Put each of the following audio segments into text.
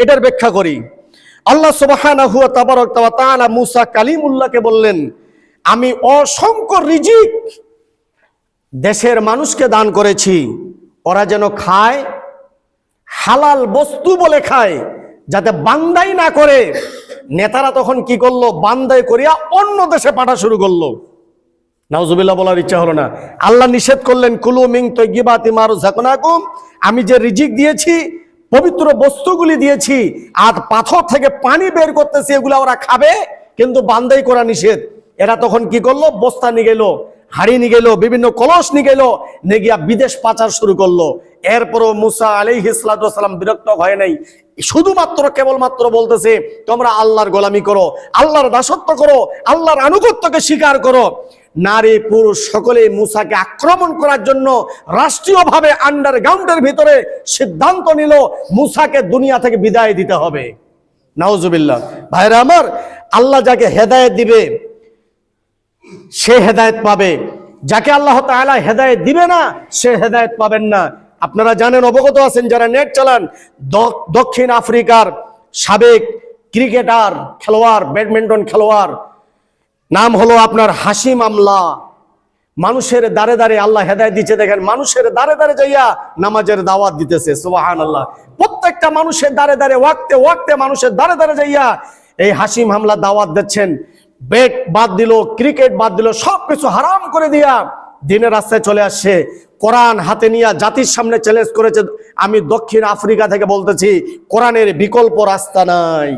এটার ব্যাখ্যা করি। আল্লাহ সুবহানাহু ওয়া তাআলা মুসা কালিমুল্লাহকে বললেন, আমি অসংখ্য রিজিক দেশের মানুষকে দান করেছি, ওরা যেন খায়, হালাল বস্তু বলে খায়, যাতে বান্দাই না করে। নেতারা তখন কি করলো? বান্দাই করিয়া অন্য দেশে পাঠা শুরু করলো। নাউজুবিল্লাহ বলার ইচ্ছা হলো না। আল্লাহ নিষেধ করলেন, কুলু মিন তাইয়্যিবাতি মা রাযাকনাকুম, আমি যে রিজিক দিয়েছি, পবিত্র বস্তুগুলি দিয়েছি, আর পাথর থেকে পানি বের করতেছি, এগুলো ওরা খাবে, কিন্তু বান্দাই করা নিষেধ। এরা তখন কি করলো? বস্তা নিয়ে গেল, হাড়ি নিয়ে গেল, বিভিন্ন কলস নিয়ে গেল, নিয়ে গিয়া বিদেশ পাচার শুরু করলো। এরপরও মুসা আলাইহিস সালাতু ওয়াস সালাম বিরক্ত হয় নাই, শুধুমাত্র কেবলমাত্র বলতেছে, তোমরা আল্লাহর গোলামি করো, আল্লাহর দাসত্ব করো, আল্লাহর আনুগত্যকে স্বীকার করো। নারী পুরুষ সকলে মুসাকে আক্রমণ করার জন্য রাষ্ট্রীয়ভাবে আন্ডারগ্রাউন্ডের ভিতরে সিদ্ধান্ত নিল মুসাকে দুনিয়া থেকে বিদায় দিতে হবে। নাউজুবিল্লাহ। ভাইরা আমার, আল্লাহ যাকে হেদায়েত দিবে সে হেদায়েত পাবে, যাকে আল্লাহ তাআলা হেদায়েত দিবে না সে হেদায়েত পাবেন না। আপনারা জানেন, অবগত আছেন যারা নেট চালান, দক্ষিণ আফ্রিকার সাবেক ক্রিকেটার খেলোয়াড়, ব্যাডমিন্টন খেলোয়াড়, নাম হলো আপনার হাশিম আমলা। মানুষের দাঁড়ে দাঁড়ে আল্লাহ হেদায়েত দিচ্ছে, দেখেন মানুষের দাঁড়ে দাঁড়ে যাইয়া নামাজের দাওয়াত দিতেছে। সুবহানাল্লাহ। প্রত্যেকটা মানুষের দাঁড়ে দাঁড়ে, ওয়াক্তে ওয়াক্তে মানুষের দাঁড়ে দাঁড়ে যাইয়া এই হাশিম আমলা দাওয়াত দিচ্ছেন। বেট বাদ দিল, ক্রিকেট বাদ দিল, সবকিছু হারাম করে দিয়া দিনের রাস্তায় চলে আসছে। কোরআন হাতে নিয়ে জাতির সামনে চ্যালেঞ্জ করেছে, আমি দক্ষিণ আফ্রিকা থেকে বলতেছি, কোরআনের বিকল্প রাস্তা নাই।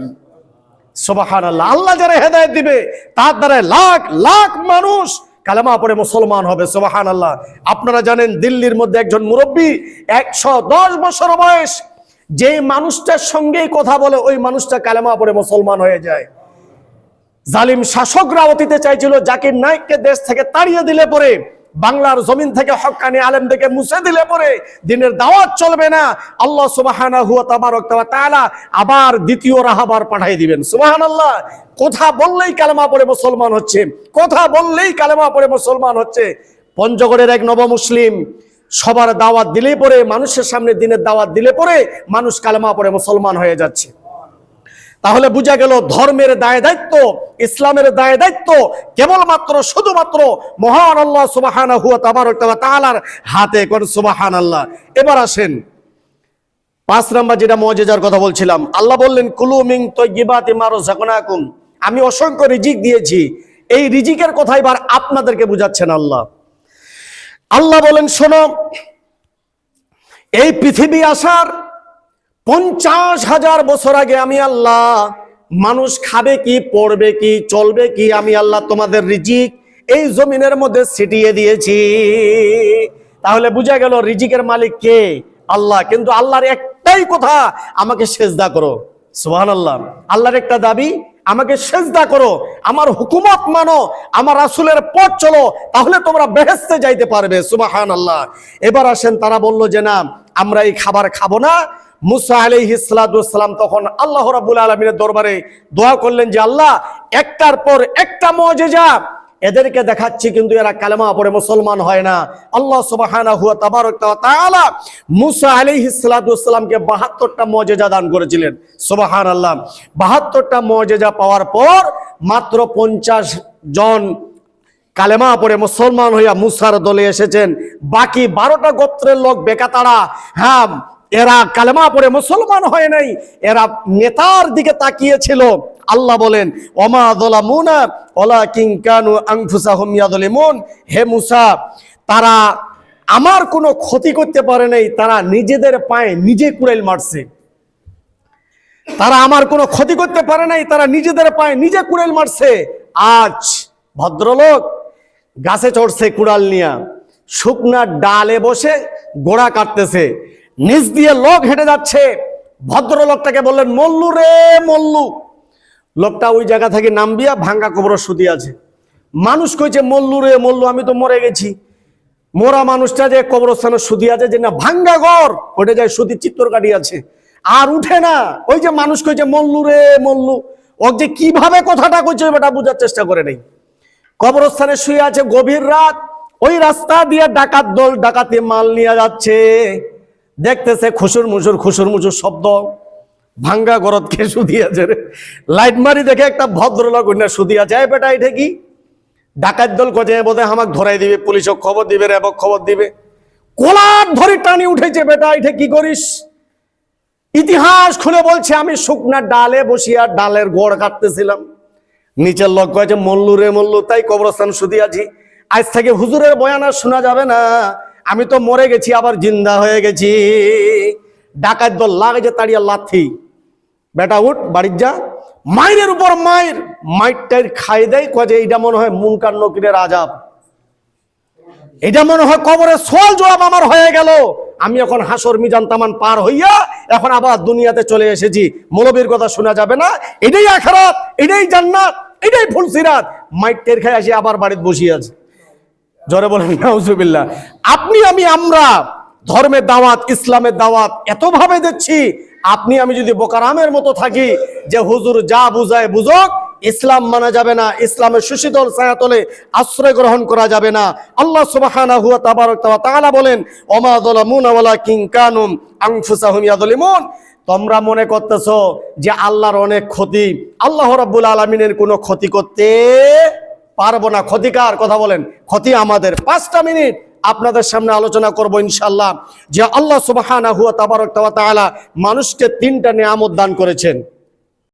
সুবহানাল্লাহ। আল্লাহ যারা হেদায়েত দিবে তার দ্বারা লাখ লাখ মানুষ কালেমা পড়ে মুসলমান হবে। সুবহানাল্লাহ। আপনারা জানেন, দিল্লির মধ্যে একজন মুরব্বী, 110 বছর বয়স, যে মানুষটার সঙ্গেই কথা বলে ওই মানুষটা কালেমা পড়ে মুসলমান হয়ে যায়। জালিম শাসকরা অতীতে চাইছিল জাকির নায়েককে দেশ থেকে তাড়িয়ে দিলে পরে, বাংলার জমিন থেকে হক্কানি আলেমদেরকে মুছে দিলে পরে দিনের দাওয়াত চলবে না। আল্লাহ সুবহানাহু ওয়া তাআলা আবার দ্বিতীয় রাহাবার পাঠিয়ে দিবেন। সুবহানাল্লাহ। কথা বললেই কালেমা পড়ে মুসলমান হচ্ছে, কথা বললেই কালেমা পড়ে মুসলমান হচ্ছে। পঞ্চগড়ের এক নবমুসলিম সবার দাওয়াত দিলেই পরে, মানুষের সামনে দিনের দাওয়াত দিলে পরে মানুষ কালেমা পড়ে মুসলমান হয়ে যাচ্ছে। তাহলে বুঝা গেল, ধর্মের দায় দায়িত্ব, ইসলামের দায় দায়িত্ব কেবলমাত্র শুধুমাত্র মহান আল্লাহ সুবহানাহু ওয়া তাআলার হাতে। কোন সুবহানাল্লাহ। এবার আসেন 5 নাম্বার যেটা মুআজিজার কথা বলছিলাম। আল্লাহ বললেন, কুলু মিন তাইয়্যিবাতি মা রাযাকনাকুম, আমি অসংখ্য রিজিক দিয়েছি। এই রিজিকের কথা এবার আপনাদেরকে বুঝাচ্ছেন আল্লাহ। আল্লাহ বলেন, শোনো, এই পৃথিবী আসার 50,000 বছর আগে আমি আল্লাহ মানুষ খাবে কি, পড়বে কি, চলবে কি, আমি আল্লাহ তোমাদের রিজিক এই জমিনের মধ্যে ছিটিয়ে দিয়েছি। তাহলে বুঝা গেল রিজিকের মালিক কে? আল্লাহ। কিন্তু আল্লাহর একটাই কথা, আমাকে সেজদা করো। সুবহানাল্লাহ। আল্লাহর একটা দাবি, আমাকে সেজদা করো, আমার হুকুমত মানো, আমার রাসূলের পথ চলো, তাহলে তোমরা বেহেশতে যাইতে পারবে। সুবহানাল্লাহ। এবার আসেন, তারা বলল যে না, আমরা এই খাবার খাবো না। মুসা আলাইহিস সালাতু ওয়াস সালাম তখন আল্লাহ রাব্বুল আলামিনের দরবারে দোয়া করলেন যে আল্লাহ, একটার পর একটা মুআজিজা এদেরকে দেখাচ্ছি, কিন্তু এরা কালেমা পড়ে মুসলমান হয় না। আল্লাহ সুবহানাহু ওয়া তাআলা মুসা আলাইহিস সালাতু ওয়াস সালামকে 72টা মুআজিজা দান করেছিলেন। সুবহানাল্লাহ। 72টা মুআজিজা পাওয়ার পর মাত্র 50 জন কালেমা পড়ে মুসলমান হইয়া মুসার দলে এসেছেন। বাকি 12টা গোত্রের লোক বেকাতারা, হ্যাঁ, এরা কালেমা পড়ে মুসলমান হয় নাই, এরা নেতার দিকে তাকিয়েছিল। আল্লাহ বলেন, ওমা যালামুনা ওয়ালাকিন কানু আনফুসাহুম ইয়াযলিমুন, হে মুসা, তারা আমার কোনো ক্ষতি করতে পারে নাই, তারা নিজেদের পায়ে নিজে কুড়াল মারছে। তারা আমার কোনো ক্ষতি করতে পারে নাই, তারা নিজেদের পায়ে নিজে কুড়াল মারছে। আজ ভদ্রলোক গাছে চড়ছে কুড়াল নিয়া, শুকনা ডালে বসে গোড়া কাটতেছে, নিচ দিয়ে লোক হেঁটে যাচ্ছে। ভদ্রলোকটাকে বললেন, মল্লু রে মল্লু। লোকটা ওই জায়গা থেকে নামবিয়া ভাঙ্গা কবর শুধু আছে। মানুষ কইছে, মল্লু রে মল্লু, আমি তো মরে গেছি। মোরা মানুষটা যে কবরস্থানে শুধু আছে, যে না ভাঙ্গা ঘর, ওটা যায় শুধু চিত্র কাটি আছে, আর উঠে না। ওই যে মানুষ কইছে মল্লু রে মল্লু, ও যে কিভাবে কথাটা কইছে ওটা বোঝার চেষ্টা করে নেই। কবরস্থানে শুয়ে আছে, গভীর রাত, ওই রাস্তা দিয়ে ডাকাত দল ডাকাতি মাল নিয়ে যাচ্ছে। দেখতেছে খুশুর মুসুর শব্দ, ভাঙ্গা গরত কে সুদিয়াছে রে, লাইট মারি দেখে একটা ভদ্রলোক না সুদিয়াছে। এই বেটা এটা কি? ডাকাত দল কজে বোধহয় আমাকে ধরাই দিবে, পুলিশক খবর দিবে, র্যাবক খবর দিবে। কোলার ধরে টানি উঠেছে, বেটা এটা কি করিস? ইতিহাস খুলে বলছে আমি শুকনা ডালে বসিয়া ডালের গোড় কাটতেছিলাম, নিচের লোক কয়েছে মল্লু রে মল্লু, তাই কবরস্থান শুধিয়াছি। আজ থেকে হুজুরের বয়ান আর শোনা যাবে না, আমি তো মরে গেছি আবার জিন্দা হয়ে গেছি। ডাকাত দল লাগে তাড়িয়া লাথি, বেটা উঠ বাড়ির যা। মায়ের উপর মায়ের, মাইরটাই খাই দেয়, কয়ে এইটা মনে হয় মুনকার নকিরের আজাব, এটা মনে হয় কবরের সোয়াল জবাব আমার হয়ে গেল। আমি এখন হাসর মিজান তামান পার হইয়া এখন আবার দুনিয়াতে চলে এসেছি, মৌলবীর কথা শোনা যাবে না। এটাই আখিরাত, এটাই জান্নাত, এটাই ফুলসিরাত। মাইটের খাই আসি আবার বাড়িতে বসিয়ে আছে। জোরে বলেন নাউজুবিল্লাহ। আপনি আমি আমরা ধর্মের দাওয়াত, ইসলামের দাওয়াত এতভাবে দিচ্ছি, আপনি আমি যদি বোকারামের মতো থাকি যে হুজুর যা বুঝায় বুঝক, ইসলাম মানা যাবে না, ইসলামের সুশীতল ছায়াতলে আশ্রয় গ্রহণ করা যাবে না। আল্লাহ সুবহানাহু ওয়া তাআলা বলেন, ওমা যালামুনা ওয়ালাকিন কানুম আনফুসাহুম ইয়াযলিমুন। তোমরা মনে করতেছো যে আল্লাহর অনেক ক্ষতি, আল্লাহ রাব্বুল আলামিনের কোনো ক্ষতি করতে পারবো না। ক্ষতিকার কথা বলেন, ক্ষতি আমাদের। 5টা মিনিট আপনাদের সামনে আলোচনা করব ইনশাআল্লাহ যে আল্লাহ সুবহানাহু ওয়া তাআলা মানুষকে 3টা নিয়ামত দান করেছেন।